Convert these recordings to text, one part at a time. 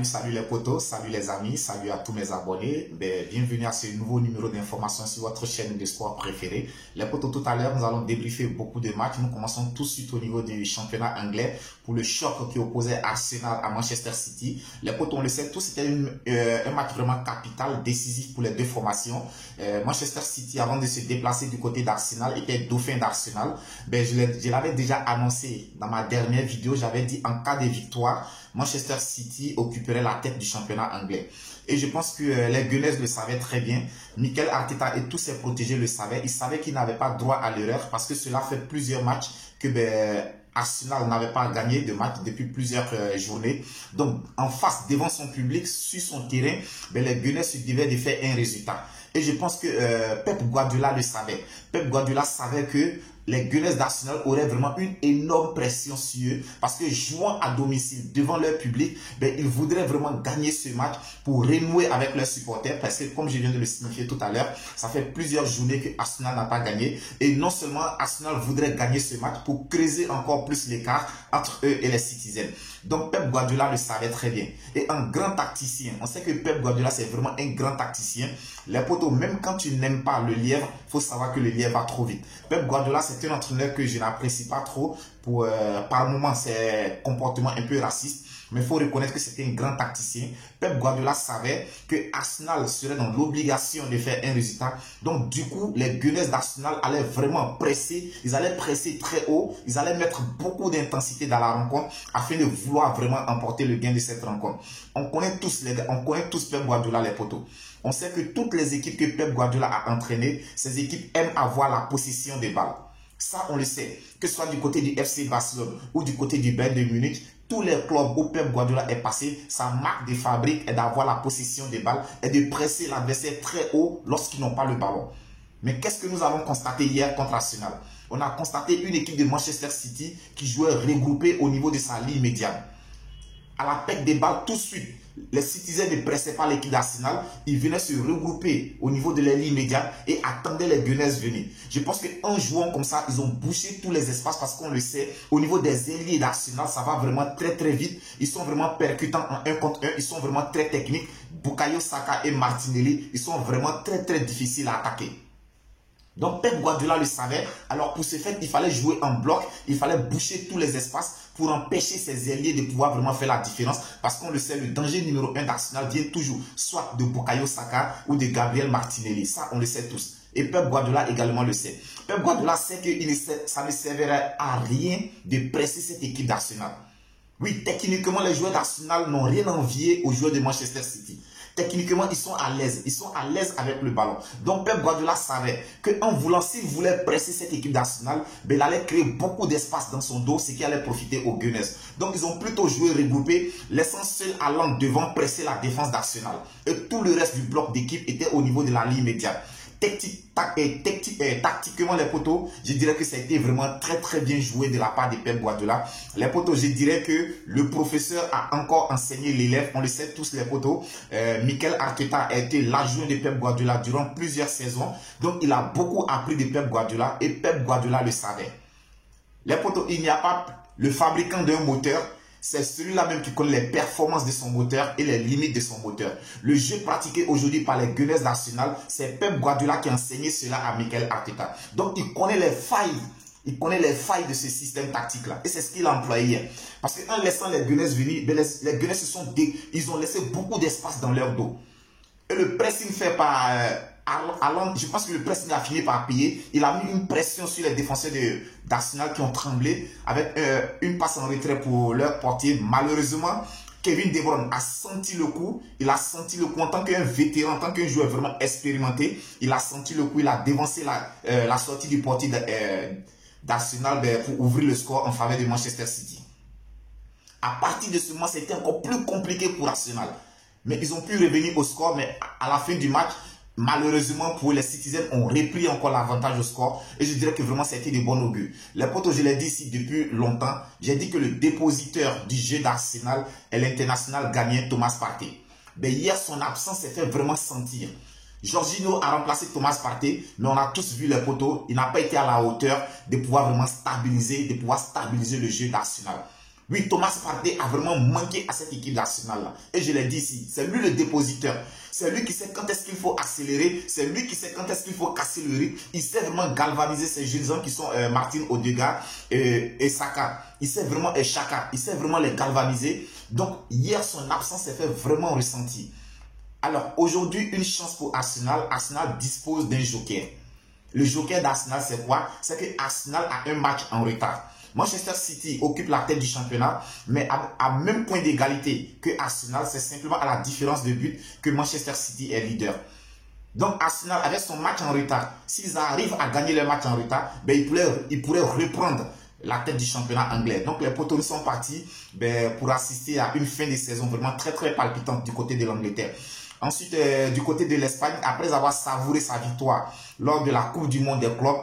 Salut les potos, salut les amis, salut à tous mes abonnés. Bienvenue à ce nouveau numéro d'information sur votre chaîne de sport préférée. Les potos, tout à l'heure, nous allons débriefer beaucoup de matchs. Nous commençons tout de suite au niveau du championnat anglais pour le choc qui opposait Arsenal à Manchester City. Les potos, on le sait tous, c'était un match vraiment capital, décisif pour les deux formations. Manchester City, avant de se déplacer du côté d'Arsenal, était dauphin d'Arsenal. Je l'avais déjà annoncé dans ma dernière vidéo, j'avais dit en cas de victoire, Manchester City occuperait la tête du championnat anglais. Et je pense que les Gunners le savaient très bien. Mikel Arteta et tous ses protégés le savaient. Ils savaient qu'ils n'avaient pas droit à l'erreur parce que cela fait plusieurs matchs que Arsenal n'avait pas gagné de match depuis plusieurs journées. Donc, en face, devant son public, sur son terrain, les Gunners se devaient de faire un résultat. Et je pense que Pep Guardiola le savait. Pep Guardiola savait que les Gunners d'Arsenal auraient vraiment une énorme pression sur eux parce que jouant à domicile devant leur public, ils voudraient vraiment gagner ce match pour renouer avec leurs supporters parce que comme je viens de le signifier tout à l'heure, ça fait plusieurs journées que Arsenal n'a pas gagné et non seulement Arsenal voudrait gagner ce match pour creuser encore plus l'écart entre eux et les Citizens. Donc Pep Guardiola le savait très bien. Et un grand tacticien, on sait que Pep Guardiola c'est vraiment un grand tacticien. Les potos, même quand tu n'aimes pas le lièvre, il faut savoir que le lièvre va trop vite. Pep Guardiola c'est un entraîneur que je n'apprécie pas trop pour par moments ses comportements un peu racistes. Mais il faut reconnaître que c'était un grand tacticien. Pep Guardiola savait que Arsenal serait dans l'obligation de faire un résultat. Donc du coup, les Gunners d'Arsenal allaient vraiment presser. Ils allaient presser très haut. Ils allaient mettre beaucoup d'intensité dans la rencontre afin de vouloir vraiment emporter le gain de cette rencontre. On connaît tous Pep Guardiola, les potos. On sait que toutes les équipes que Pep Guardiola a entraînées, ces équipes aiment avoir la possession des balles. Ça, on le sait. Que ce soit du côté du FC Barcelone ou du côté du Bayern de Munich, tous les clubs où Pep Guardiola est passé, sa marque de fabrique est d'avoir la possession des balles et de presser l'adversaire très haut lorsqu'ils n'ont pas le ballon. Mais qu'est-ce que nous avons constaté hier contre Arsenal? On a constaté une équipe de Manchester City qui jouait regroupée au niveau de sa ligne médiane. À la perte des balles, tout de suite, les Citizens ne pressaient pas l'équipe d'Arsenal. Ils venaient se regrouper au niveau de la ligne médiane et attendaient les Gunners venir. Je pense qu'en jouant comme ça, ils ont bouché tous les espaces parce qu'on le sait, au niveau des ailiers d'Arsenal, ça va vraiment très très vite. Ils sont vraiment percutants en 1 contre 1. Ils sont vraiment très techniques. Bukayo Saka et Martinelli, ils sont vraiment très très difficiles à attaquer. Donc Pep Guardiola le savait, alors pour ce fait il fallait jouer en bloc, il fallait boucher tous les espaces pour empêcher ses ailiers de pouvoir vraiment faire la différence parce qu'on le sait, le danger numéro 1 d'Arsenal vient toujours soit de Bukayo Saka ou de Gabriel Martinelli, ça on le sait tous. Et Pep Guardiola également le sait. Pep Guardiola sait que ça ne servirait à rien de presser cette équipe d'Arsenal. Oui, techniquement les joueurs d'Arsenal n'ont rien envié aux joueurs de Manchester City. Techniquement, ils sont à l'aise. Ils sont à l'aise avec le ballon. Donc, Pep Guardiola savait qu'en voulant, s'il voulait presser cette équipe d'Arsenal, il allait créer beaucoup d'espace dans son dos, ce qui allait profiter aux Gunners. Donc, ils ont plutôt joué regroupé, laissant seul Haaland devant presser la défense d'Arsenal. Et tout le reste du bloc d'équipe était au niveau de la ligne médiane. Tactiquement, les potos, je dirais que ça a été vraiment très très bien joué de la part de Pep Guardiola. Les potos, je dirais que le professeur a encore enseigné l'élève. On le sait tous, les potos. Mikel Arteta a été l'adjoint de Pep Guardiola durant plusieurs saisons. Donc, il a beaucoup appris de Pep Guardiola et Pep Guardiola le savait. Les potos, il n'y a pas le fabricant d'un moteur. C'est celui-là même qui connaît les performances de son moteur et les limites de son moteur. Le jeu pratiqué aujourd'hui par les Gunners d'Arsenal, c'est Pep Guardiola qui a enseigné cela à Mikel Arteta. Donc, il connaît les failles. Il connaît les failles de ce système tactique-là. Et c'est ce qu'il a employé hier. Parce qu'en laissant les Gunners venir, les Gunners ils ont laissé beaucoup d'espace dans leur dos. Et le pressing fait par Haaland, je pense que le pressing a fini par payer. Il a mis une pression sur les défenseurs d'Arsenal qui ont tremblé avec une passe en retrait pour leur portier. Malheureusement, Kevin De Bruyne a senti le coup. Il a senti le coup en tant qu'un vétéran, en tant qu'un joueur vraiment expérimenté. Il a senti le coup. Il a dévancé la sortie du portier d'Arsenal pour ouvrir le score en faveur de Manchester City. À partir de ce moment, c'était encore plus compliqué pour Arsenal. Mais ils ont pu revenir au score. Mais à la fin du match, malheureusement pour les Citizens, ont repris encore l'avantage au score. Et je dirais que vraiment, ça a été de bon augure. Les potos, je l'ai dit ici depuis longtemps. J'ai dit que le dépositeur du jeu d'Arsenal est l'international ghanéen Thomas Partey. Mais hier, son absence s'est fait vraiment sentir. Jorginho a remplacé Thomas Partey, mais on a tous vu les potos. Il n'a pas été à la hauteur de pouvoir vraiment stabiliser, le jeu d'Arsenal. Oui, Thomas Partey a vraiment manqué à cette équipe d'Arsenal-là. Et je l'ai dit ici, c'est lui le dépositeur. C'est lui qui sait quand est-ce qu'il faut accélérer. C'est lui qui sait quand est-ce qu'il faut casser le rythme. Il sait vraiment galvaniser ces jeunes hommes qui sont Martin Odegaard et Saka. Il sait vraiment, et Chaka, il sait vraiment les galvaniser. Donc, hier, son absence s'est fait vraiment ressentir. Alors, aujourd'hui, une chance pour Arsenal. Arsenal dispose d'un joker. Le joker d'Arsenal, c'est quoi? C'est que Arsenal a un match en retard. Manchester City occupe la tête du championnat, mais à même point d'égalité que Arsenal, c'est simplement à la différence de but que Manchester City est leader. Donc Arsenal, avec son match en retard, s'ils arrivent à gagner le match en retard, ben, ils pourraient reprendre la tête du championnat anglais. Donc les poteaux sont partis pour assister à une fin de saison vraiment très très palpitante du côté de l'Angleterre. Ensuite, du côté de l'Espagne, après avoir savouré sa victoire lors de la Coupe du Monde des clubs,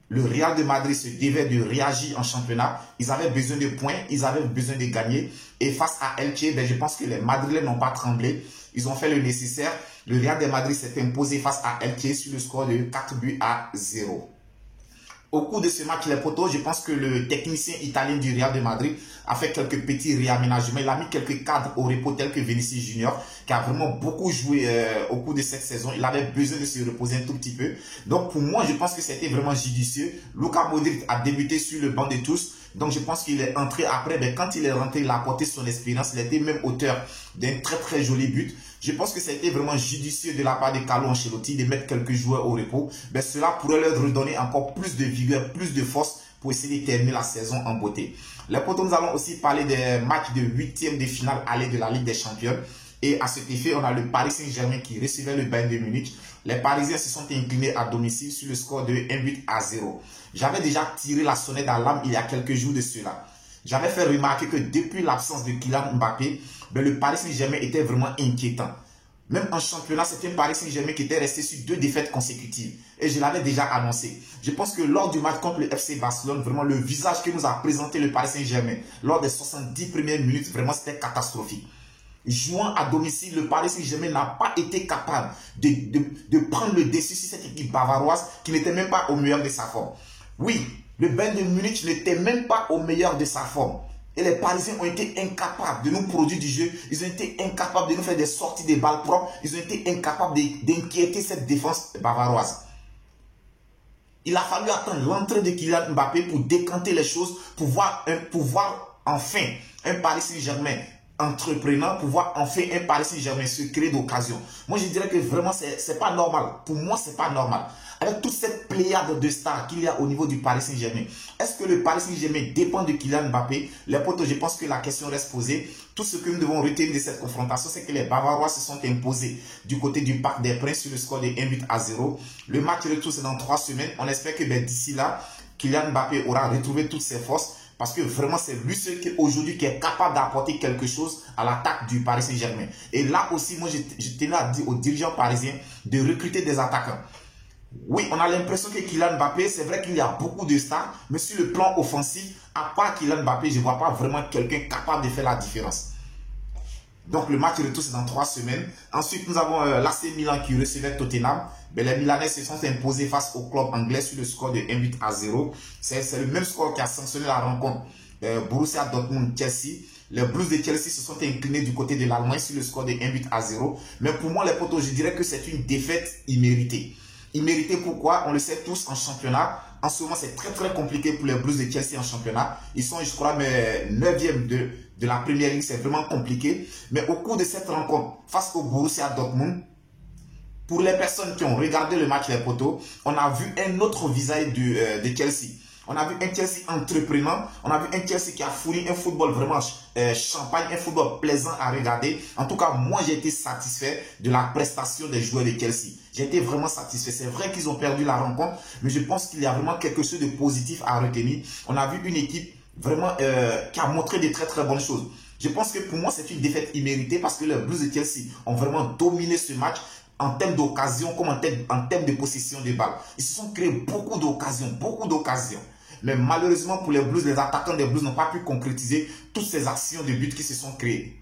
le Real de Madrid se devait de réagir en championnat. Ils avaient besoin de points, ils avaient besoin de gagner. Et face à Elche, je pense que les Madrilènes n'ont pas tremblé. Ils ont fait le nécessaire. Le Real de Madrid s'est imposé face à Elche sur le score de 4-0. Au cours de ce match, les potos, je pense que le technicien italien du Real de Madrid a fait quelques petits réaménagements. Il a mis quelques cadres au repos tels que Vinicius Junior, qui a vraiment beaucoup joué au cours de cette saison. Il avait besoin de se reposer un tout petit peu. Donc pour moi, je pense que c'était vraiment judicieux. Luka Modric a débuté sur le banc de tous. Donc je pense qu'il est entré après. Mais quand il est rentré, il a apporté son expérience. Il était même auteur d'un très très joli but. Je pense que ça a été vraiment judicieux de la part de Carlo Ancelotti de mettre quelques joueurs au repos. Mais cela pourrait leur redonner encore plus de vigueur, plus de force pour essayer de terminer la saison en beauté. Les potos, nous allons aussi parler des matchs de 8e de finale aller de la Ligue des Champions. Et à cet effet, on a le Paris Saint-Germain qui recevait le Bayern de Munich. Les Parisiens se sont inclinés à domicile sur le score de 1-0. J'avais déjà tiré la sonnette d'alarme il y a quelques jours de cela. J'avais fait remarquer que depuis l'absence de Kylian Mbappé, le Paris Saint-Germain était vraiment inquiétant. Même en championnat, c'était un Paris Saint-Germain qui était resté sur 2 défaites consécutives. Et je l'avais déjà annoncé. Je pense que lors du match contre le FC Barcelone, vraiment le visage que nous a présenté le Paris Saint-Germain lors des 70 premières minutes, vraiment c'était catastrophique. Jouant à domicile, le Paris Saint-Germain n'a pas été capable de prendre le dessus sur cette équipe bavaroise qui n'était même pas au meilleur de sa forme. Oui, le Bayern de Munich n'était même pas au meilleur de sa forme. Et les Parisiens ont été incapables de nous produire du jeu. Ils ont été incapables de nous faire des sorties de balles propres. Ils ont été incapables d'inquiéter cette défense bavaroise. Il a fallu attendre l'entrée de Kylian Mbappé pour décanter les choses, pour voir enfin un Paris Saint-Germain entreprenant, pour voir enfin un Paris Saint-Germain se créer d'occasion. Moi, je dirais que vraiment, c'est pas normal. Pour moi, c'est pas normal. Avec toute cette pléiade de stars qu'il y a au niveau du Paris Saint-Germain, est-ce que le Paris Saint-Germain dépend de Kylian Mbappé? Les potos, je pense que la question reste posée. Tout ce que nous devons retenir de cette confrontation, c'est que les Bavarois se sont imposés du côté du Parc des Princes sur le score de 1-0. Le match retour, c'est dans 3 semaines. On espère que d'ici là, Kylian Mbappé aura retrouvé toutes ses forces. Parce que vraiment, c'est lui seul aujourd'hui qui est capable d'apporter quelque chose à l'attaque du Paris Saint-Germain. Et là aussi, moi, je tenais à dire aux dirigeants parisiens de recruter des attaquants. Oui, on a l'impression que Kylian Mbappé, c'est vrai qu'il y a beaucoup de stars, mais sur le plan offensif, à part Kylian Mbappé, je ne vois pas vraiment quelqu'un capable de faire la différence. Donc le match retour, c'est dans 3 semaines. Ensuite, nous avons l'AC Milan qui recevait Tottenham. Les Milanais se sont imposés face au club anglais sur le score de 1-0. C'est le même score qui a sanctionné la rencontre. Borussia Dortmund-Chelsea. Les Blues de Chelsea se sont inclinés du côté de l'Allemagne sur le score de 1-0. Mais pour moi, les potos, je dirais que c'est une défaite imméritée. Imméritée pourquoi? On le sait tous en championnat. En ce moment, c'est très très compliqué pour les Blues de Chelsea en championnat. Ils sont, je crois, 9e de la Première Ligue. C'est vraiment compliqué. Mais au cours de cette rencontre, face au Borussia Dortmund, pour les personnes qui ont regardé le match les potos, on a vu un autre visage de Chelsea. On a vu un Chelsea entreprenant. On a vu un Chelsea qui a fourni un football vraiment champagne, un football plaisant à regarder. En tout cas, moi, j'ai été satisfait de la prestation des joueurs de Chelsea. J'ai été vraiment satisfait. C'est vrai qu'ils ont perdu la rencontre, mais je pense qu'il y a vraiment quelque chose de positif à retenir. On a vu une équipe vraiment qui a montré de très très bonnes choses. Je pense que pour moi, c'est une défaite imméritée parce que les Blues de Chelsea ont vraiment dominé ce match. En termes d'occasion comme en termes de possession de balles. Ils se sont créés beaucoup d'occasions, Mais malheureusement pour les Blues, les attaquants des Blues n'ont pas pu concrétiser toutes ces actions de but qui se sont créées.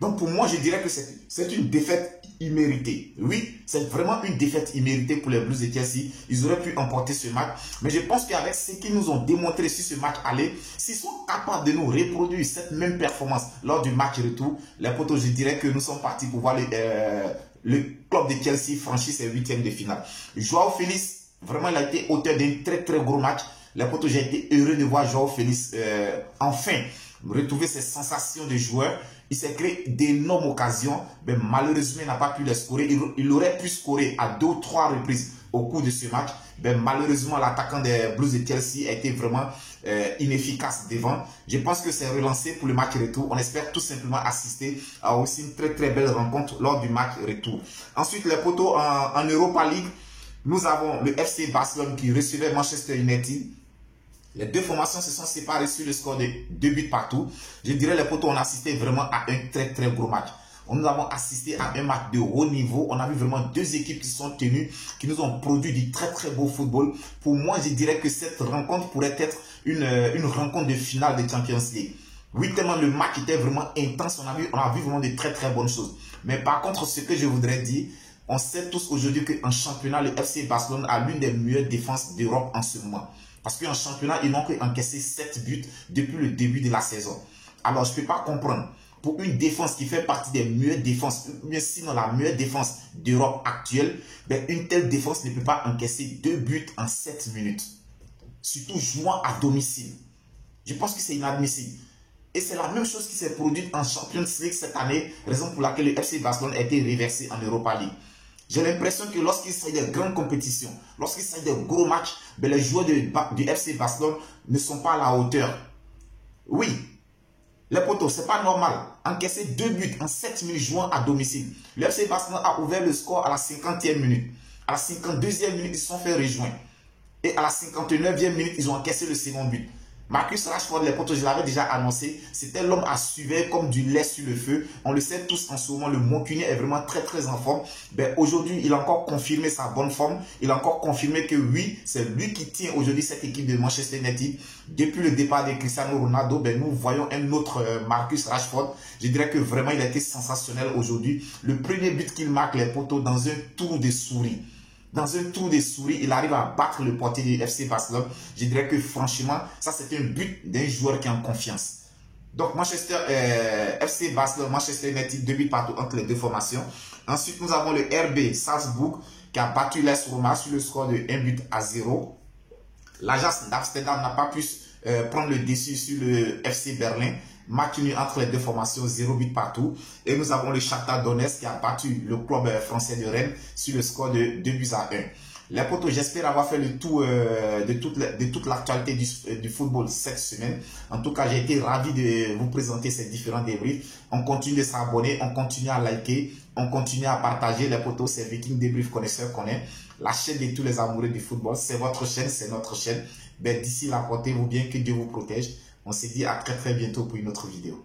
Donc pour moi, je dirais que c'est une défaite imméritée. Oui, c'est vraiment une défaite imméritée pour les Blues de Chelsea. Ils auraient pu emporter ce match. Mais je pense qu'avec ce qu'ils nous ont démontré sur ce match aller, s'ils sont capables de nous reproduire cette même performance lors du match retour, les potos, je dirais que nous sommes partis pour voir le club de Chelsea franchir ses huitièmes de finale. Joao Félix, vraiment, il a été auteur d'un très très gros match. Les potos, j'ai été heureux de voir Joao Félix enfin retrouver ses sensations de joueur. Il s'est créé d'énormes occasions, mais malheureusement, il n'a pas pu les scorer. Il aurait pu scorer à 2 ou 3 reprises au cours de ce match. Mais malheureusement, l'attaquant des Blues de Chelsea a été vraiment inefficace devant. Je pense que c'est relancé pour le match retour. On espère tout simplement assister à aussi une très très belle rencontre lors du match retour. Ensuite, les potos en Europa League, nous avons le FC Barcelone qui recevait Manchester United. Les deux formations se sont séparées sur le score de 2 buts partout. Je dirais les potos, on a assisté vraiment à un très très gros match. Nous avons assisté à un match de haut niveau. On a vu vraiment deux équipes qui sont tenues, qui nous ont produit du très très beau football. Pour moi, je dirais que cette rencontre pourrait être une rencontre de finale de Champions League. Oui, tellement le match était vraiment intense. On a vu vraiment de très très bonnes choses. Mais par contre, ce que je voudrais dire, on sait tous aujourd'hui qu'en championnat, le FC Barcelone a l'une des meilleures défenses d'Europe en ce moment. Parce qu'en championnat, ils n'ont qu'encaissé 7 buts depuis le début de la saison. Alors, je ne peux pas comprendre. Pour une défense qui fait partie des meilleures défenses, mais sinon la meilleure défense d'Europe actuelle, ben une telle défense ne peut pas encaisser 2 buts en 7 minutes. Surtout jouant à domicile. Je pense que c'est inadmissible. Et c'est la même chose qui s'est produite en Champions League cette année, raison pour laquelle le FC Barcelone a été reversé en Europa League. J'ai l'impression que lorsqu'il s'agit de grandes compétitions, lorsqu'il s'agit de gros matchs, ben les joueurs du FC Barcelone ne sont pas à la hauteur. Oui, les potos, c'est pas normal. Encaisser 2 buts en 7 minutes jouant à domicile. Le FC Barcelone a ouvert le score à la 50e minute. À la 52e minute, ils se sont fait rejoindre. Et à la 59e minute, ils ont encaissé le second but. Marcus Rashford, les potos, je l'avais déjà annoncé, c'était l'homme à suivre comme du lait sur le feu. On le sait tous en ce moment, le Mancunien est vraiment très très en forme. Ben, aujourd'hui, il a encore confirmé sa bonne forme. Il a encore confirmé que oui, c'est lui qui tient aujourd'hui cette équipe de Manchester United. Depuis le départ de Cristiano Ronaldo, ben, nous voyons un autre Marcus Rashford. Je dirais que vraiment, il a été sensationnel aujourd'hui. Le premier but qu'il marque, les potos, dans un tour de souris. Dans un tour de souris, il arrive à battre le portier du FC Barcelone. Je dirais que franchement, ça c'est un but d'un joueur qui est en confiance. Donc FC Barcelone, Manchester United, 2 buts partout entre les deux formations. Ensuite, nous avons le RB Salzbourg qui a battu l'AS Roma sur le score de 1-0. L'Ajax d'Amsterdam n'a pas pu prendre le dessus sur le FC Berlin. Match nul entre les deux formations, 0 but partout. Et nous avons le Shakhtar Donetsk qui a battu le club français de Rennes sur le score de 2-1. Les potos, j'espère avoir fait le tour de toute l'actualité du football cette semaine. En tout cas, j'ai été ravi de vous présenter ces différents débriefs. On continue de s'abonner, on continue à liker, on continue à partager. Les potos, c'est Viking Débrief Connaisseur qu'on est. La chaîne de tous les amoureux du football. C'est votre chaîne, c'est notre chaîne. Ben, d'ici là, portez-vous bien, que Dieu vous protège. On se dit à très très bientôt pour une autre vidéo.